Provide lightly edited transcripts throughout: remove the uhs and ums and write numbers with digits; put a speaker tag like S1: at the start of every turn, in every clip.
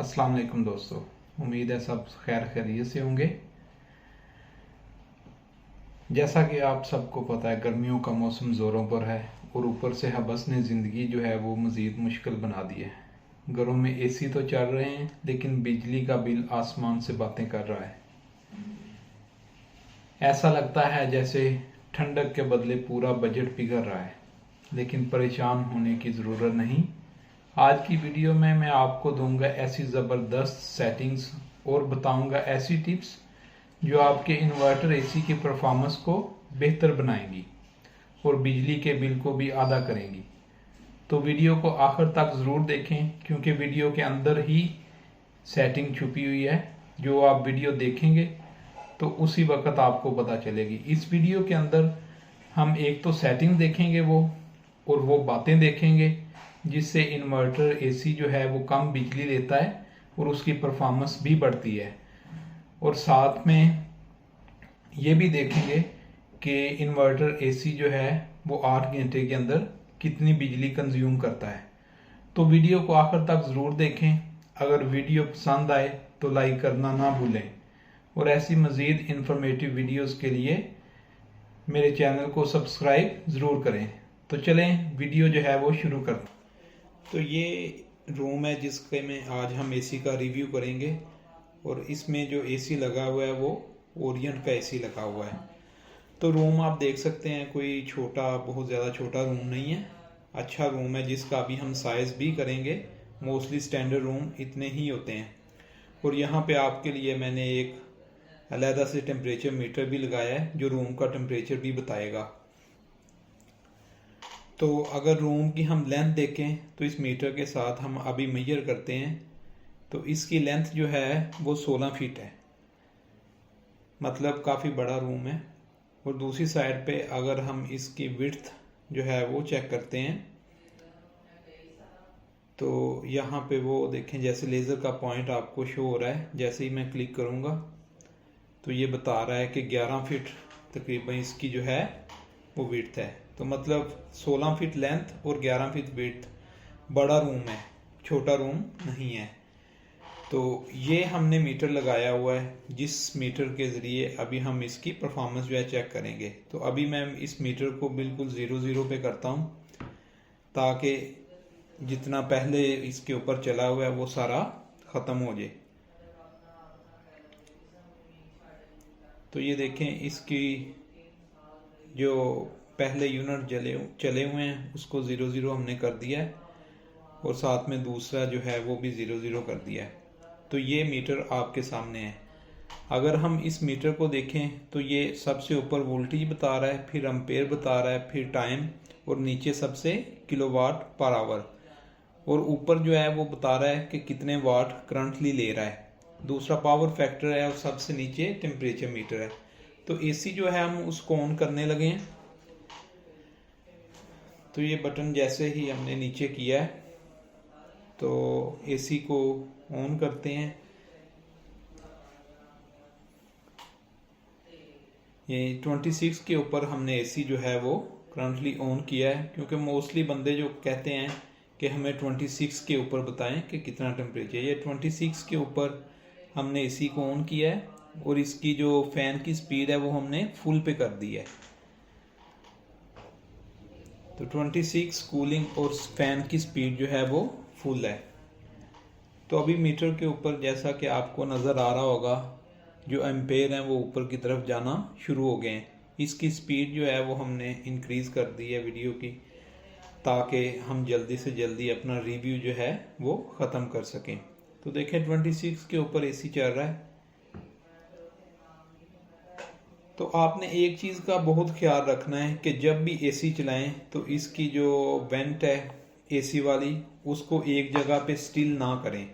S1: अस्सलाम वालेकुम दोस्तों, उम्मीद है सब खैर खैरियत से होंगे। जैसा कि आप सबको पता है, गर्मियों का मौसम ज़ोरों पर है और ऊपर से हबस ने ज़िंदगी जो है वो मज़ीद मुश्किल बना दी है। घरों में एसी तो चल रहे हैं, लेकिन बिजली का बिल आसमान से बातें कर रहा है। ऐसा लगता है जैसे ठंडक के बदले पूरा बजट पिघल रहा है, लेकिन परेशान होने की ज़रूरत नहीं। आज की वीडियो में मैं आपको दूंगा ऐसी ज़बरदस्त सेटिंग्स और बताऊंगा ऐसी टिप्स जो आपके इन्वर्टर एसी की परफॉर्मेंस को बेहतर बनाएंगी और बिजली के बिल को भी आधा करेंगी। तो वीडियो को आखिर तक ज़रूर देखें, क्योंकि वीडियो के अंदर ही सेटिंग छुपी हुई है। जो आप वीडियो देखेंगे तो उसी वक्त आपको पता चलेगी। इस वीडियो के अंदर हम एक तो सेटिंग देखेंगे और वो बातें देखेंगे जिससे इन्वर्टर एसी जो है वो कम बिजली लेता है और उसकी परफॉर्मेंस भी बढ़ती है। और साथ में ये भी देखेंगे कि इन्वर्टर एसी जो है वो 8 घंटे के अंदर कितनी बिजली कंज्यूम करता है। तो वीडियो को आखिर तक ज़रूर देखें। अगर वीडियो पसंद आए तो लाइक करना ना भूलें और ऐसी मज़ीद इंफॉर्मेटिव वीडियोस के लिए मेरे चैनल को सब्सक्राइब ज़रूर करें। तो चलें वीडियो जो है वो शुरू करते हैं। तो ये रूम है जिसके में आज हम एसी का रिव्यू करेंगे और इसमें जो एसी लगा हुआ है वो ओरिएंट का एसी लगा हुआ है। तो रूम आप देख सकते हैं, कोई छोटा, बहुत ज़्यादा छोटा रूम नहीं है, अच्छा रूम है जिसका अभी हम साइज़ भी करेंगे। मोस्टली स्टैंडर्ड रूम इतने ही होते हैं। और यहाँ पे आपके लिए मैंने एक अलहदा से टेम्परेचर मीटर भी लगाया है जो रूम का टेम्परेचर भी बताएगा। तो अगर रूम की हम लेंथ देखें तो इस मीटर के साथ हम अभी मेजर करते हैं तो इसकी लेंथ जो है वो 16 फीट है, मतलब काफ़ी बड़ा रूम है। और दूसरी साइड पे अगर हम इसकी विड्थ जो है वो चेक करते हैं तो यहाँ पे वो देखें, जैसे लेज़र का पॉइंट आपको शो हो रहा है, जैसे ही मैं क्लिक करूँगा तो ये बता रहा है कि 11 फीट तकरीबन इसकी जो है वो विड्थ है। तो मतलब 16 फीट लेंथ और 11 फीट विड्थ, बड़ा रूम है, छोटा रूम नहीं है। तो ये हमने मीटर लगाया हुआ है जिस मीटर के ज़रिए अभी हम इसकी परफॉर्मेंस जो है चेक करेंगे। तो अभी मैं इस मीटर को बिल्कुल 0 पे करता हूँ ताकि जितना पहले इसके ऊपर चला हुआ है वो सारा ख़त्म हो जाए। तो ये देखें, इसकी जो पहले यूनिट चले हुए हैं उसको 0 हमने कर दिया है और साथ में दूसरा जो है वो भी 0 कर दिया है। तो ये मीटर आपके सामने है। अगर हम इस मीटर को देखें तो ये सबसे ऊपर वोल्टेज बता रहा है, फिर एम्पेयर बता रहा है, फिर टाइम, और नीचे सबसे किलोवाट पर आवर, और ऊपर जो है वो बता रहा है कि कितने वाट करंटली ले रहा है। दूसरा पावर फैक्टर है और सबसे नीचे टेम्परेचर मीटर है। तो एसी जो है हम उसको ऑन करने लगे हैं। तो ये बटन जैसे ही हमने नीचे किया है तो एसी को ऑन करते हैं। ये 26 के ऊपर हमने एसी जो है वो करंटली ऑन किया है, क्योंकि मोस्टली बंदे जो कहते हैं कि हमें 26 के ऊपर बताएं कि कितना टेम्परेचर। ये 26 के ऊपर हमने एसी को ऑन किया है और इसकी जो फैन की स्पीड है वो हमने फुल पे कर दी है। तो 26 कूलिंग और फैन की स्पीड जो है वो फुल है। तो अभी मीटर के ऊपर जैसा कि आपको नज़र आ रहा होगा, जो एम्पेयर हैं वो ऊपर की तरफ जाना शुरू हो गए हैं। इसकी स्पीड जो है वो हमने इंक्रीज़ कर दी है वीडियो की, ताकि हम जल्दी से जल्दी अपना रिव्यू जो है वो ख़त्म कर सकें। तो देखें 26 के ऊपर एसी चल रहा है। तो आपने एक चीज़ का बहुत ख्याल रखना है कि जब भी एसी चलाएं तो इसकी जो वेंट है एसी वाली, उसको एक जगह पे स्टिल ना करें,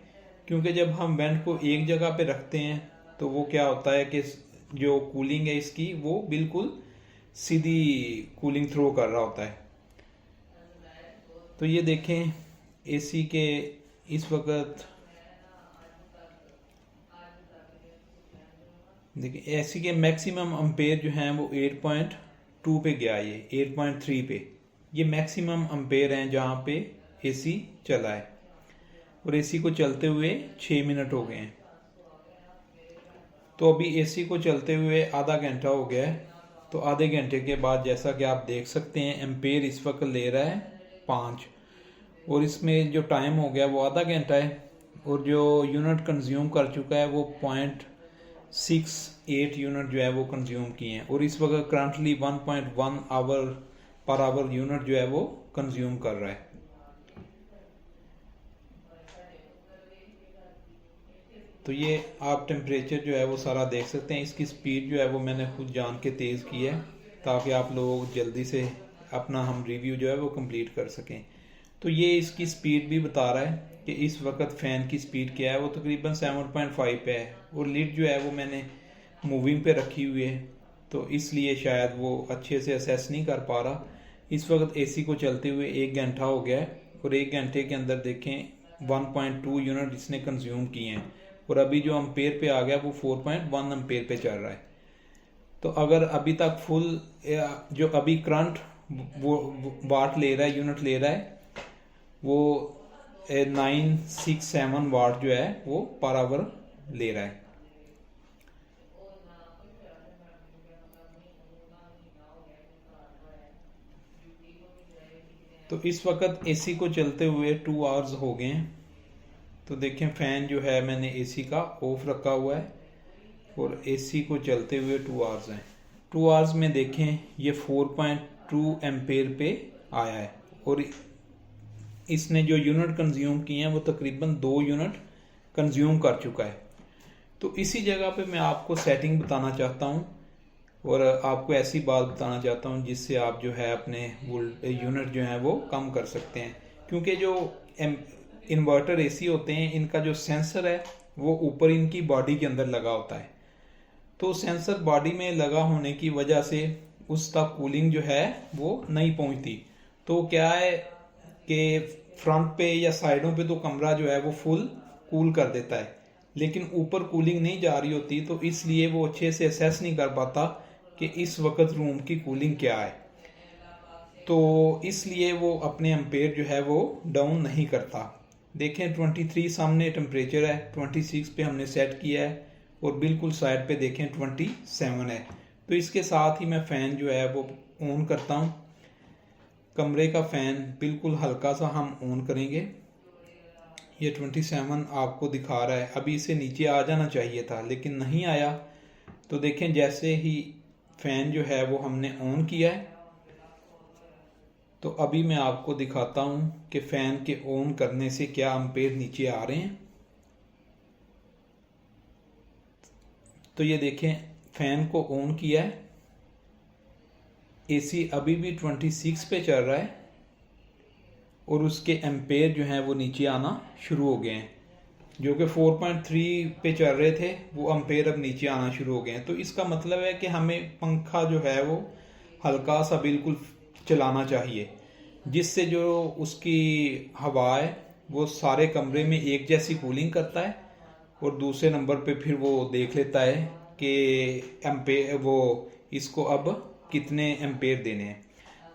S1: क्योंकि जब हम वेंट को एक जगह पे रखते हैं तो वो क्या होता है कि जो कूलिंग है इसकी वो बिल्कुल सीधी कूलिंग थ्रो कर रहा होता है। तो ये देखें, एसी के इस वक्त देखिए एसी के मैक्सिमम अम्पेयर जो हैं वो 8.2 पे गया, ये 8.3 पे, ये मैक्सिमम अम्पेयर हैं जहाँ पे एसी चला है। और एसी को चलते हुए 6 मिनट हो गए हैं। तो अभी एसी को चलते हुए आधा घंटा हो गया है। तो आधे घंटे के बाद जैसा कि आप देख सकते हैं एम्पेयर इस वक्त ले रहा है 5, और इसमें जो टाइम हो गया वो आधा घंटा है, और जो यूनिट कंज्यूम कर चुका है वो 0.68 यूनिट जो है वो कंज्यूम किए हैं, और इस वक्त currently 1.1 hour per hour unit जो है वो कंज्यूम कर रहा है। तो ये आप टेम्परेचर जो है वो सारा देख सकते हैं। इसकी स्पीड जो है वो मैंने खुद जान के तेज़ की है ताकि आप लोग जल्दी से अपना हम रिव्यू जो है वो कंप्लीट कर सकें। तो ये इसकी स्पीड भी बता रहा है कि इस वक्त फ़ैन की स्पीड क्या है, वो तकरीबन 7.5 पे है, और लिड जो है वो मैंने मूविंग पे रखी हुई है, तो इसलिए शायद वो अच्छे से असेस नहीं कर पा रहा। इस वक्त एसी को चलते हुए 1 घंटा हो गया है, और 1 घंटे के अंदर देखें 1.2 यूनिट इसने कंज्यूम किए हैं, और अभी जो अम्पेयर पे आ गया वो 4.1 अम्पेयर पे चल रहा है। तो अगर अभी तक फुल जो अभी करंट वो वाट ले रहा है, यूनिट ले रहा है, वो 967 वाट जो है वो पर आवर ले रहा है। तो इस वक्त एसी को चलते हुए 2 आवर्स हो गए हैं। तो देखें फ़ैन जो है मैंने एसी का ऑफ रखा हुआ है, और एसी को चलते हुए 2 आवर्स हैं। 2 आवर्स में देखें ये 4.2 एम्पेयर पे आया है, और इसने जो यूनिट कंज्यूम किए हैं वो तकरीबन 2 यूनिट कंज्यूम कर चुका है। तो इसी जगह पे मैं आपको सेटिंग बताना चाहता हूँ, और आपको ऐसी बात बताना चाहता हूँ जिससे आप जो है अपने यूनिट जो है वो कम कर सकते हैं। क्योंकि जो इन्वर्टर एसी होते हैं इनका जो सेंसर है वो ऊपर इनकी बॉडी के अंदर लगा होता है। तो सेंसर बॉडी में लगा होने की वजह से उस तक कूलिंग जो है वो नहीं पहुंचती। तो क्या है कि फ्रंट पे या साइडों पे तो कमरा जो है वो फुल कूल कर देता है, लेकिन ऊपर कूलिंग नहीं जा रही होती, तो इसलिए वो अच्छे से असेस नहीं कर पाता कि इस वक्त रूम की कूलिंग क्या है। तो इसलिए वो अपने एम्पेयर जो है वो डाउन नहीं करता। देखें 23 सामने टेम्परेचर है, 26 पे हमने सेट किया है, और बिल्कुल साइड पे देखें 27 है। तो इसके साथ ही मैं फ़ैन जो है वो ऑन करता हूँ। कमरे का फ़ैन बिल्कुल हल्का सा हम ऑन करेंगे। ये 27 आपको दिखा रहा है, अभी इसे नीचे आ जाना चाहिए था लेकिन नहीं आया। तो देखें जैसे ही फ़ैन जो है वो हमने ऑन किया है, तो अभी मैं आपको दिखाता हूँ कि फ़ैन के ऑन करने से क्या एम्पेयर नीचे आ रहे हैं। तो ये देखें फ़ैन को ऑन किया है, एसी अभी भी 26 पे चल रहा है, और उसके एम्पेयर जो हैं वो नीचे आना शुरू हो गए हैं। जो कि 4.3 पे चल रहे थे वो एम्पेयर अब नीचे आना शुरू हो गए हैं। तो इसका मतलब है कि हमें पंखा जो है वो हल्का सा बिल्कुल चलाना चाहिए, जिससे जो उसकी हवा है वो सारे कमरे में एक जैसी कूलिंग करता है, और दूसरे नंबर पे फिर वो देख लेता है कि एम्पेयर वो इसको अब कितने एम्पेयर देने हैं।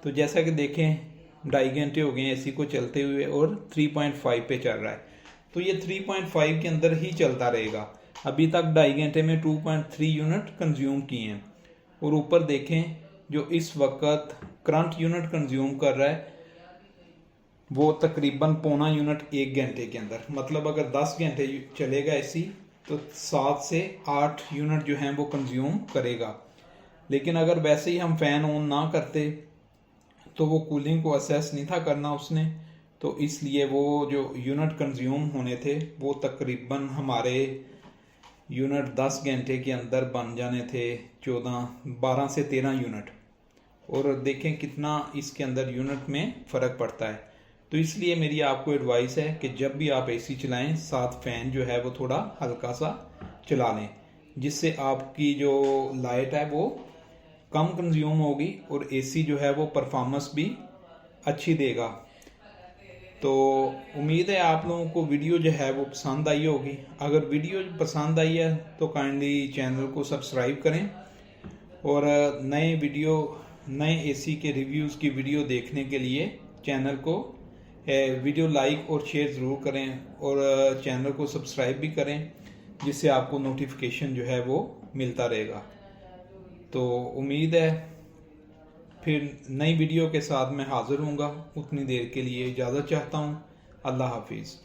S1: तो जैसा कि देखें 2.5 घंटे हो गए एसी को चलते हुए, और 3.5 पे चल रहा है। तो ये 3.5 के अंदर ही चलता रहेगा। अभी तक 2.5 घंटे में 2.3 यूनिट कंज्यूम किए हैं, और ऊपर देखें जो इस वक्त करंट यूनिट कंज्यूम कर रहा है वो तकरीबन 0.25 यूनिट 1 घंटे के अंदर। मतलब अगर 10 घंटे चलेगा एसी तो 7 से 8 यूनिट जो हैं वो कंज्यूम करेगा। लेकिन अगर वैसे ही हम फ़ैन ऑन ना करते तो वो कूलिंग को असेस नहीं था करना उसने, तो इसलिए वो जो यूनिट कंज्यूम होने थे वो तकरीबन हमारे यूनिट 10 घंटे के अंदर बन जाने थे 12 से 13 यूनिट। और देखें कितना इसके अंदर यूनिट में फ़र्क पड़ता है। तो इसलिए मेरी आपको एडवाइस है कि जब भी आप एसी चलाएं साथ फ़ैन जो है वो थोड़ा हल्का सा चला लें, जिससे आपकी जो लाइट है वो कम कंज्यूम होगी, और एसी जो है वो परफॉर्मेंस भी अच्छी देगा। तो उम्मीद है आप लोगों को वीडियो जो है वो पसंद आई होगी। अगर वीडियो पसंद आई है तो काइंडली चैनल को सब्सक्राइब करें, और नए एसी के रिव्यूज़ की वीडियो देखने के लिए चैनल को वीडियो लाइक और शेयर ज़रूर करें और चैनल को सब्सक्राइब भी करें, जिससे आपको नोटिफिकेशन जो है वो मिलता रहेगा। तो उम्मीद है फिर नई वीडियो के साथ मैं हाज़िर हूँगा। उतनी देर के लिए इजाज़त चाहता हूँ। अल्लाह हाफिज़।